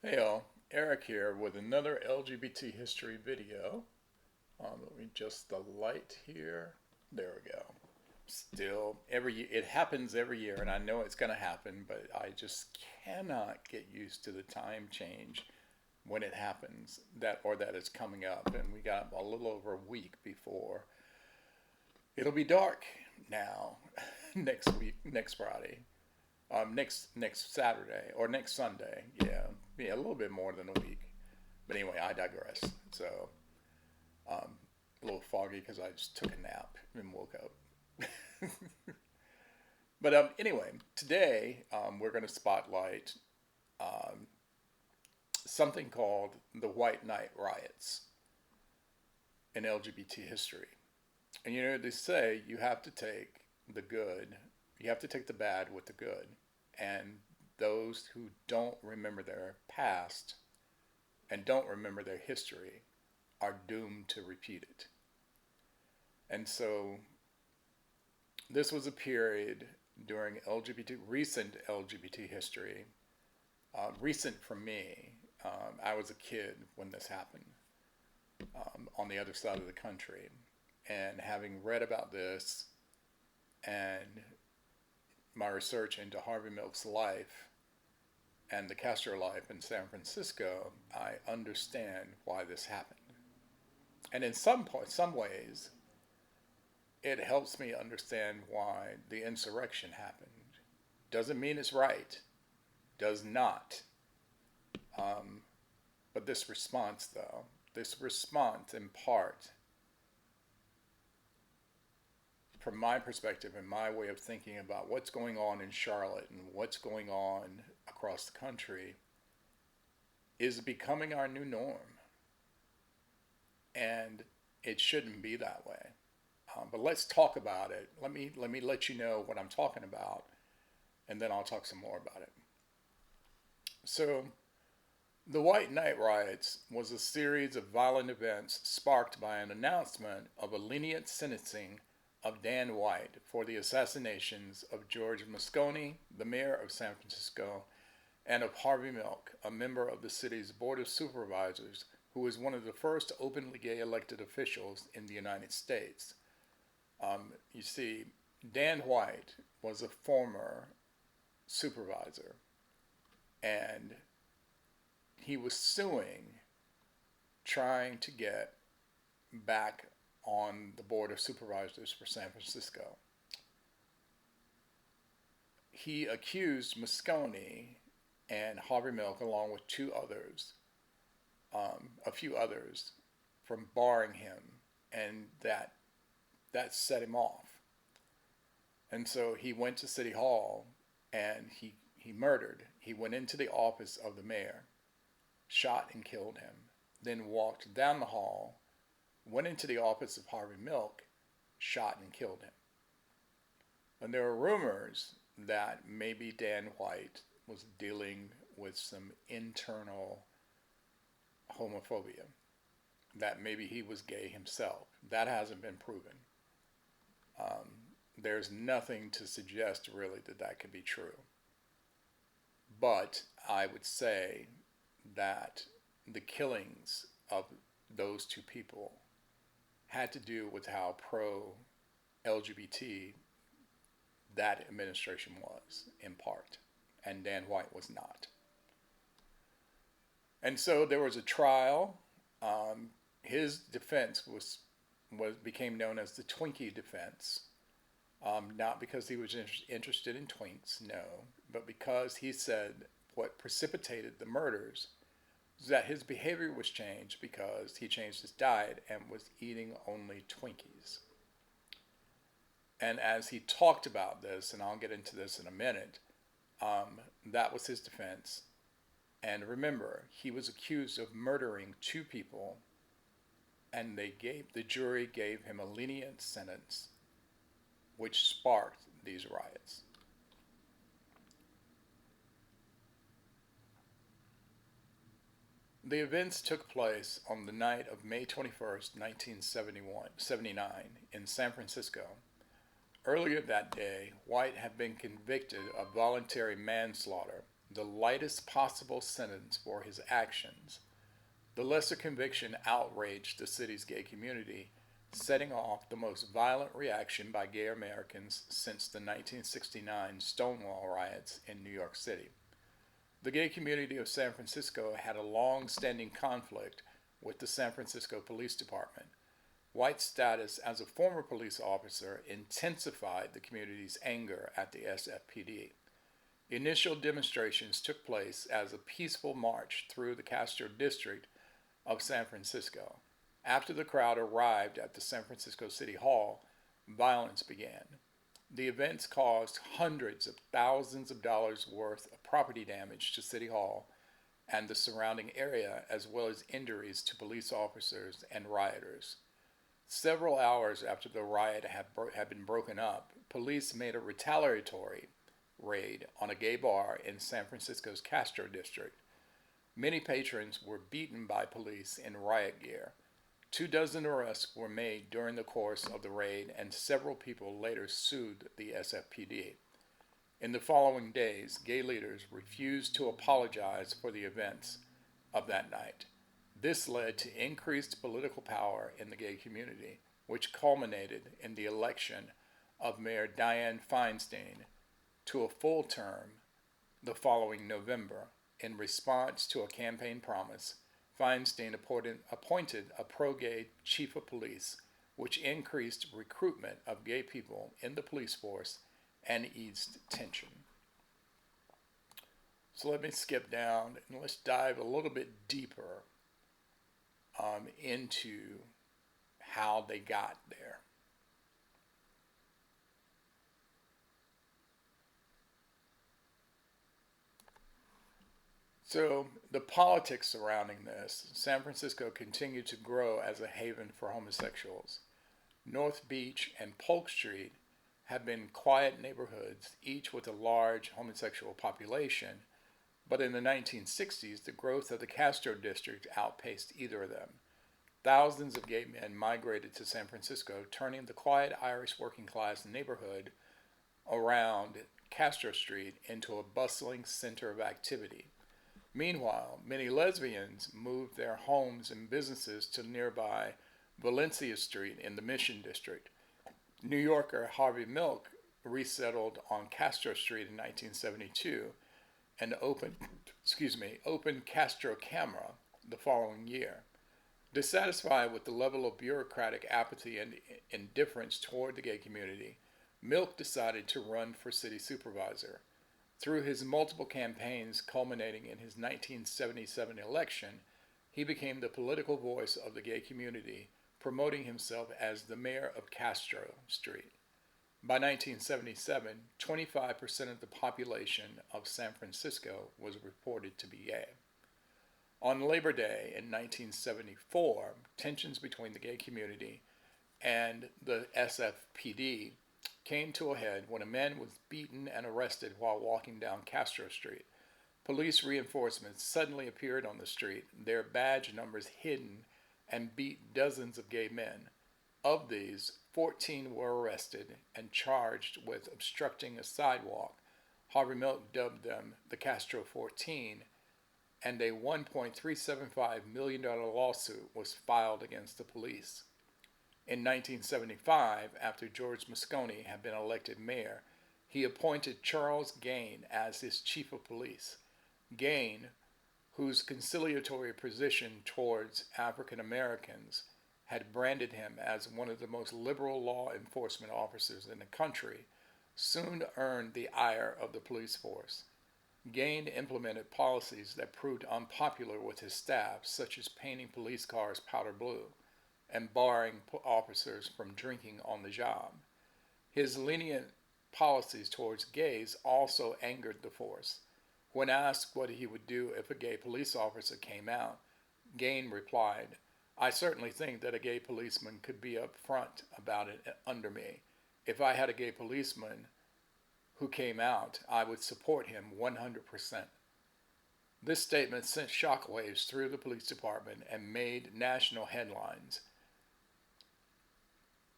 Hey all, Eric here with another LGBT history video. Let me adjust the light here. There we go. Still, it happens every year, and I know it's going to happen, but I just cannot get used to the time change when it happens, that it's coming up, and we got a little over a week before it'll be dark now. Next week, next Friday, next Saturday or next Sunday. Yeah, a little bit more than a week. But anyway, I digress. So um, a little foggy because I just took a nap and woke up. But anyway, today we're going to spotlight um, something called the White Night Riots in LGBT history. And they say you have to take the good, you have to take the bad with the good. And those who don't remember their past and don't remember their history are doomed to repeat it. And so this was a period during recent LGBT history, recent for me. I was a kid when this happened on the other side of the country. And having read about this and my research into Harvey Milk's life and the Castro life in San Francisco, I understand why this happened. And in some ways, it helps me understand why the insurrection happened. Doesn't mean it's right, does not. Um, but this response in part, from my perspective and my way of thinking about what's going on in Charlotte and what's going on across the country, is becoming our new norm. And it shouldn't be that way. But let's talk about it. Let me let you know what I'm talking about, and then I'll talk some more about it. So, the White Night Riots was a series of violent events sparked by an announcement of a lenient sentencing of Dan White for the assassinations of George Moscone, the mayor of San Francisco, and of Harvey Milk, a member of the city's Board of Supervisors, who was one of the first openly gay elected officials in the United States. You see, Dan White was a former supervisor, and he was suing, trying to get back on the Board of Supervisors for San Francisco. He accused Moscone and Harvey Milk, along with a few others, from barring him, and that set him off. And so he went to City Hall and he murdered. He went into the office of the mayor, shot and killed him, then walked down the hall, went into the office of Harvey Milk, shot and killed him. And there were rumors that maybe Dan White was dealing with some internal homophobia, that maybe he was gay himself. That hasn't been proven. Um, there's nothing to suggest really that could be true. But I would say that the killings of those two people had to do with how pro LGBT that administration was, in part, and Dan White was not. And so there was a trial. His defense became known as the Twinkie defense, not because he was interested in twinks, no, but because he said what precipitated the murders was that his behavior was changed because he changed his diet and was eating only Twinkies. And as he talked about this, and I'll get into this in a minute, that was his defense. And remember, he was accused of murdering two people, and the jury gave him a lenient sentence, which sparked these riots. The events took place on the night of May 21st, 1979, in San Francisco. Earlier that day, White had been convicted of voluntary manslaughter, the lightest possible sentence for his actions. The lesser conviction outraged the city's gay community, setting off the most violent reaction by gay Americans since the 1969 Stonewall riots in New York City. The gay community of San Francisco had a long standing conflict with the San Francisco Police Department. White's status as a former police officer intensified the community's anger at the SFPD. Initial demonstrations took place as a peaceful march through the Castro district of San Francisco. After the crowd arrived at the San Francisco City Hall, violence began. The events caused hundreds of thousands of dollars worth of property damage to City Hall and the surrounding area, as well as injuries to police officers and rioters. Several hours after the riot had been broken up, police made a retaliatory raid on a gay bar in San Francisco's Castro district. Many patrons were beaten by police in riot gear. 24 arrests were made during the course of the raid, and several people later sued the SFPD. In the following days, gay leaders refused to apologize for the events of that night. This led to increased political power in the gay community, which culminated in the election of Mayor Dianne Feinstein to a full term the following November. In response to a campaign promise, Feinstein appointed a pro-gay chief of police, which increased recruitment of gay people in the police force and eased tension. So let me skip down and let's dive a little bit deeper into how they got there. So the politics surrounding this, San Francisco continued to grow as a haven for homosexuals. North Beach and Polk Street have been quiet neighborhoods, each with a large homosexual population, but in the 1960s, the growth of the Castro district outpaced either of them. Thousands of gay men migrated to San Francisco, turning the quiet Irish working class neighborhood around Castro Street into a bustling center of activity. Meanwhile, many lesbians moved their homes and businesses to nearby Valencia Street in the Mission District. New Yorker Harvey Milk resettled on Castro Street in 1972 and opened Castro Camera the following year. Dissatisfied with the level of bureaucratic apathy and indifference toward the gay community, Milk decided to run for city supervisor. Through his multiple campaigns culminating in his 1977 election, he became the political voice of the gay community, promoting himself as the mayor of Castro Street. By 1977, 25% of the population of San Francisco was reported to be gay. On Labor Day in 1974, tensions between the gay community and the SFPD came to a head when a man was beaten and arrested while walking down Castro Street. Police reinforcements suddenly appeared on the street, their badge numbers hidden, and beat dozens of gay men. Of these, 14 were arrested and charged with obstructing a sidewalk. Harvey Milk dubbed them the Castro 14, and a $1.375 million lawsuit was filed against the police. In 1975, after George Moscone had been elected mayor, he appointed Charles Gaine as his chief of police. Gaine, whose conciliatory position towards African Americans had branded him as one of the most liberal law enforcement officers in the country, soon earned the ire of the police force. Gaine implemented policies that proved unpopular with his staff, such as painting police cars powder blue and barring officers from drinking on the job. His lenient policies towards gays also angered the force. When asked what he would do if a gay police officer came out, Gaine replied, "I certainly think that a gay policeman could be upfront about it under me. If I had a gay policeman who came out, I would support him 100%. This statement sent shockwaves through the police department and made national headlines.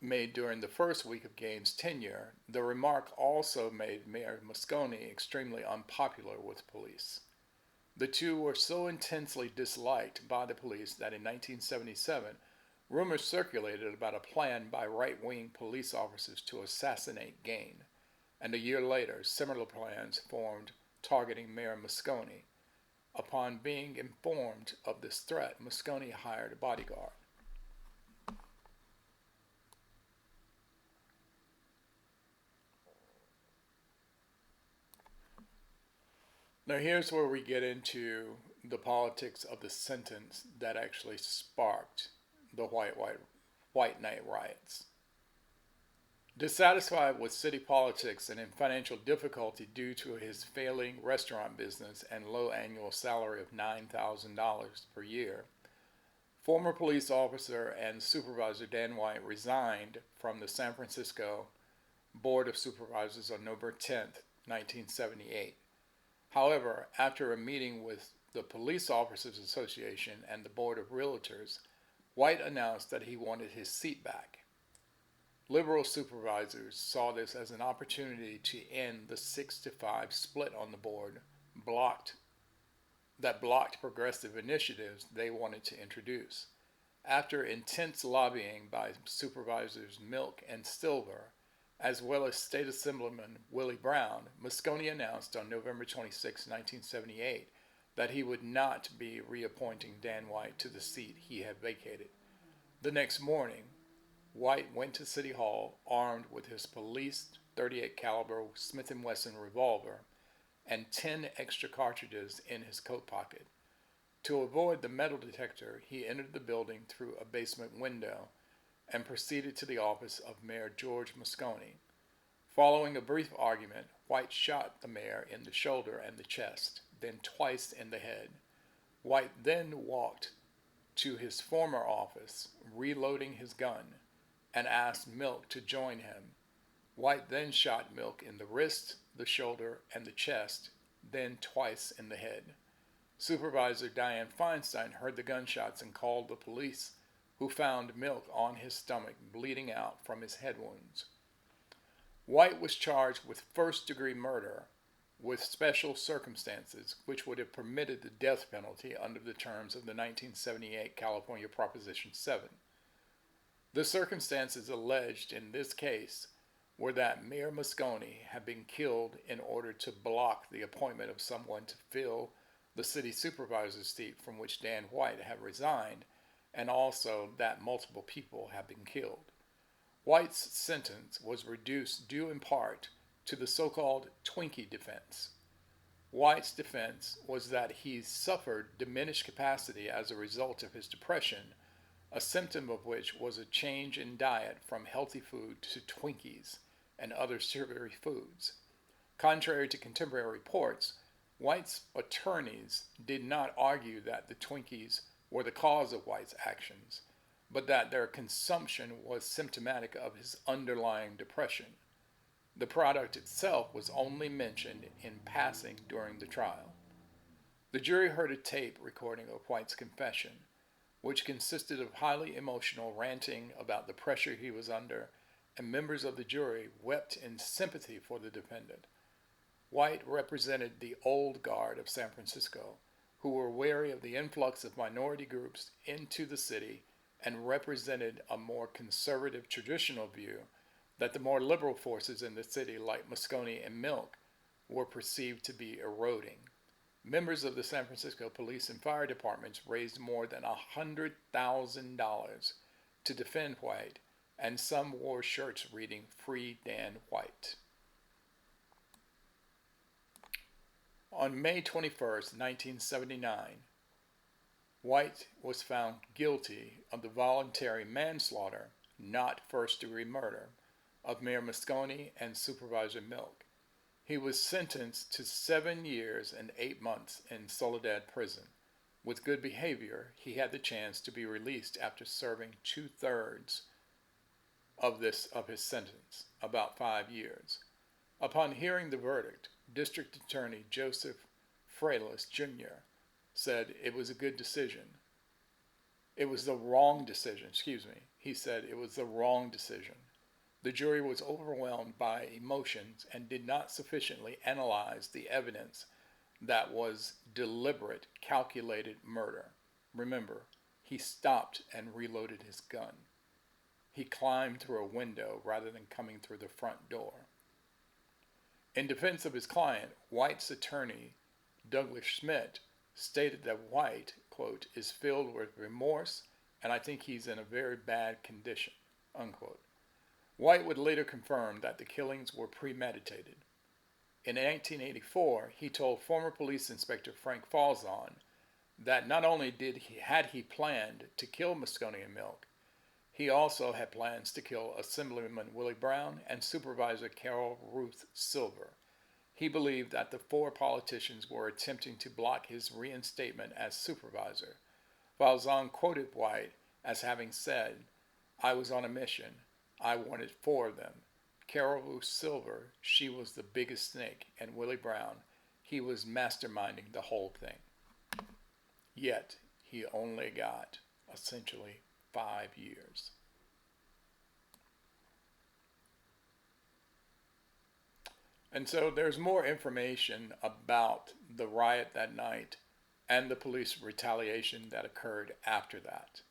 made during the first week of Gaines' tenure, the remark also made Mayor Moscone extremely unpopular with police. The two were so intensely disliked by the police that in 1977, rumors circulated about a plan by right wing police officers to assassinate Gaines, and a year later, similar plans formed targeting Mayor Moscone. Upon being informed of this threat, Moscone hired a bodyguard. Now, here's where we get into the politics of the sentence that actually sparked the White Night riots. Dissatisfied with city politics and in financial difficulty due to his failing restaurant business and low annual salary of $9,000 per year, former police officer and supervisor Dan White resigned from the San Francisco Board of Supervisors on November 10, 1978. However, after a meeting with the Police Officers Association and the Board of Realtors, White announced that he wanted his seat back. Liberal supervisors saw this as an opportunity to end the 6-5 split on the board that blocked progressive initiatives they wanted to introduce. After intense lobbying by Supervisors Milk and Silver, as well as State Assemblyman Willie Brown, Moscone announced on November 26, 1978, that he would not be reappointing Dan White to the seat he had vacated. The next morning, White went to City Hall armed with his police .38 caliber Smith & Wesson revolver and 10 extra cartridges in his coat pocket. To avoid the metal detector, he entered the building through a basement window and proceeded to the office of Mayor George Moscone. Following a brief argument, White shot the mayor in the shoulder and the chest, then twice in the head. White then walked to his former office, reloading his gun, and asked Milk to join him. White then shot Milk in the wrist, the shoulder, and the chest, then twice in the head. Supervisor Diane Feinstein heard the gunshots and called the police, who found Milk on his stomach, bleeding out from his head wounds. White was charged with first-degree murder with special circumstances, which would have permitted the death penalty under the terms of the 1978 California Proposition 7. The circumstances alleged in this case were that Mayor Moscone had been killed in order to block the appointment of someone to fill the city supervisor's seat from which Dan White had resigned, and also that multiple people had been killed. White's sentence was reduced due in part to the so-called Twinkie defense. White's defense was that he suffered diminished capacity as a result of his depression, a symptom of which was a change in diet from healthy food to Twinkies and other sugary foods. Contrary to contemporary reports, White's attorneys did not argue that the Twinkies were the cause of White's actions, but that their consumption was symptomatic of his underlying depression. The product itself was only mentioned in passing during the trial. The jury heard a tape recording of White's confession, which consisted of highly emotional ranting about the pressure he was under, and members of the jury wept in sympathy for the defendant. White represented the old guard of San Francisco, who were wary of the influx of minority groups into the city and represented a more conservative traditional view that the more liberal forces in the city, like Moscone and Milk, were perceived to be eroding. Members of the San Francisco police and fire departments raised more than $100,000 to defend White, and some wore shirts reading "Free Dan White." On May 21, 1979, White was found guilty of the voluntary manslaughter, not first-degree murder, of Mayor Moscone and Supervisor Milk. He was sentenced to 7 years and 8 months in Soledad Prison. With good behavior, he had the chance to be released after serving 2/3 of his sentence, about 5 years. Upon hearing the verdict, District Attorney Joseph Freitas Jr. said it was a good decision. It was the wrong decision. Excuse me. He said it was the wrong decision. The jury was overwhelmed by emotions and did not sufficiently analyze the evidence that was deliberate, calculated murder. Remember, he stopped and reloaded his gun. He climbed through a window rather than coming through the front door. In defense of his client, White's attorney, Douglas Schmidt, stated that White, quote, is filled with remorse and I think he's in a very bad condition, unquote. White would later confirm that the killings were premeditated. In 1984, he told former police inspector Frank Falzon that not only had he planned to kill Moscone and Milk, he also had plans to kill Assemblyman Willie Brown and Supervisor Carol Ruth Silver. He believed that the four politicians were attempting to block his reinstatement as supervisor. Falzon quoted White as having said, "I was on a mission. I wanted four of them. Carol Ruth Silver, she was the biggest snake, and Willie Brown, he was masterminding the whole thing." Yet, he only got essentially 5 years. And so there's more information about the riot that night and the police retaliation that occurred after that.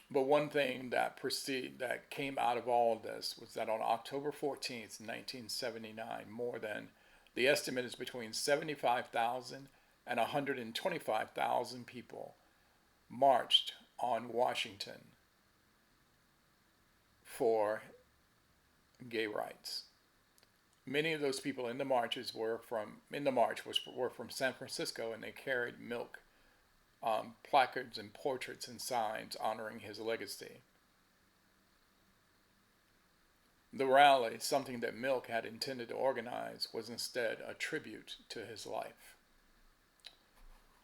But one thing that came out of all of this was that on October 14th, 1979, the estimate is between 75,000 and 125,000 people marched on Washington for gay rights. Many of those people in the march were from San Francisco, and they carried Milk placards and portraits and signs honoring his legacy. The rally, something that Milk had intended to organize, was instead a tribute to his life.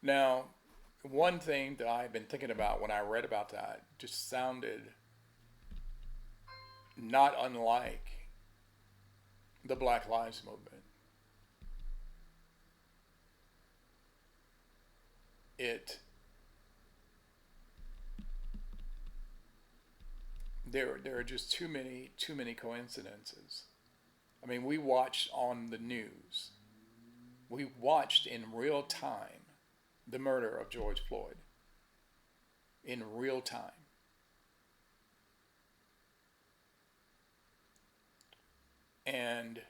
Now, one thing that I've been thinking about when I read about that just sounded not unlike the Black Lives Movement. There are just too many coincidences. I mean, we watched on the news. We watched in real time the murder of George Floyd. In real time. And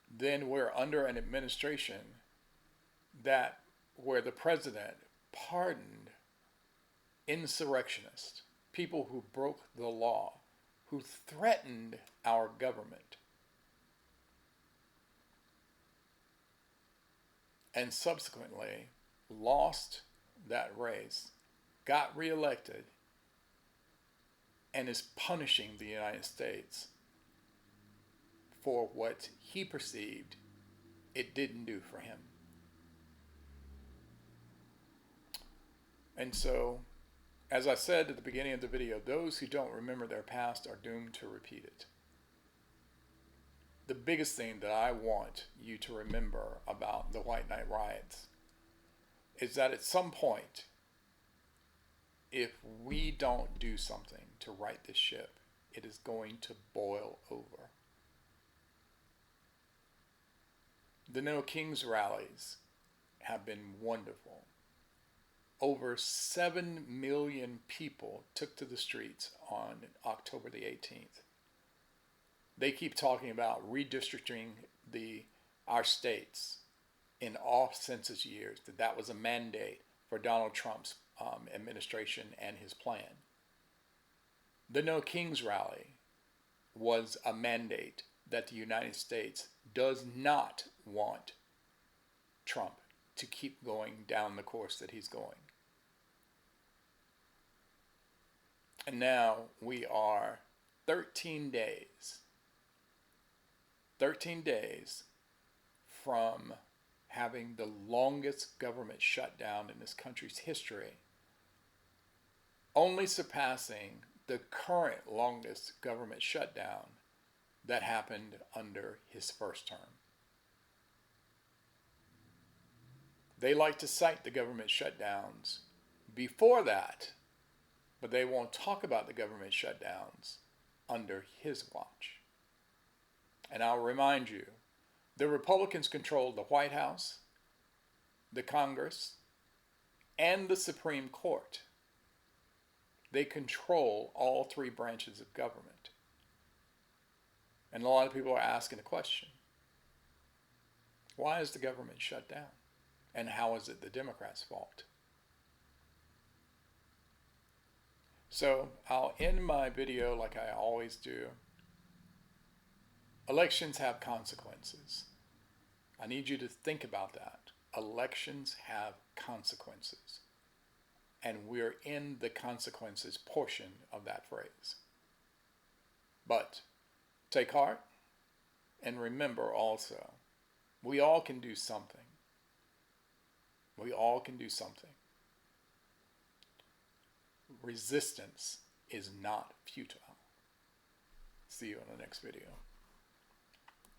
then we're under an administration where the president pardoned insurrectionists, people who broke the law, who threatened our government, and subsequently lost that race, got reelected, and is punishing the United States for what he perceived it didn't do for him. And so, as I said at the beginning of the video, those who don't remember their past are doomed to repeat it. The biggest thing that I want you to remember about the White Night riots is that at some point, if we don't do something to right this ship, it is going to boil over. The No Kings rallies have been wonderful. Over 7 million people took to the streets on October the 18th. They keep talking about redistricting our states in off census years, that was a mandate for Donald Trump's administration and his plan. The No Kings rally was a mandate that the United States does not want Trump to keep going down the course that he's going. And now we are 13 days from having the longest government shutdown in this country's history, only surpassing the current longest government shutdown that happened under his first term. They like to cite the government shutdowns before that, but they won't talk about the government shutdowns under his watch. And I'll remind you, the Republicans controlled the White House, the Congress, and the Supreme Court. They control all three branches of government. And a lot of people are asking the question, why is the government shut down? And how is it the Democrats' fault? So I'll end my video like I always do. Elections have consequences. I need you to think about that. Elections have consequences. And we're in the consequences portion of that phrase. But take heart and remember also, we all can do something. We all can do something. Resistance is not futile. See you in the next video.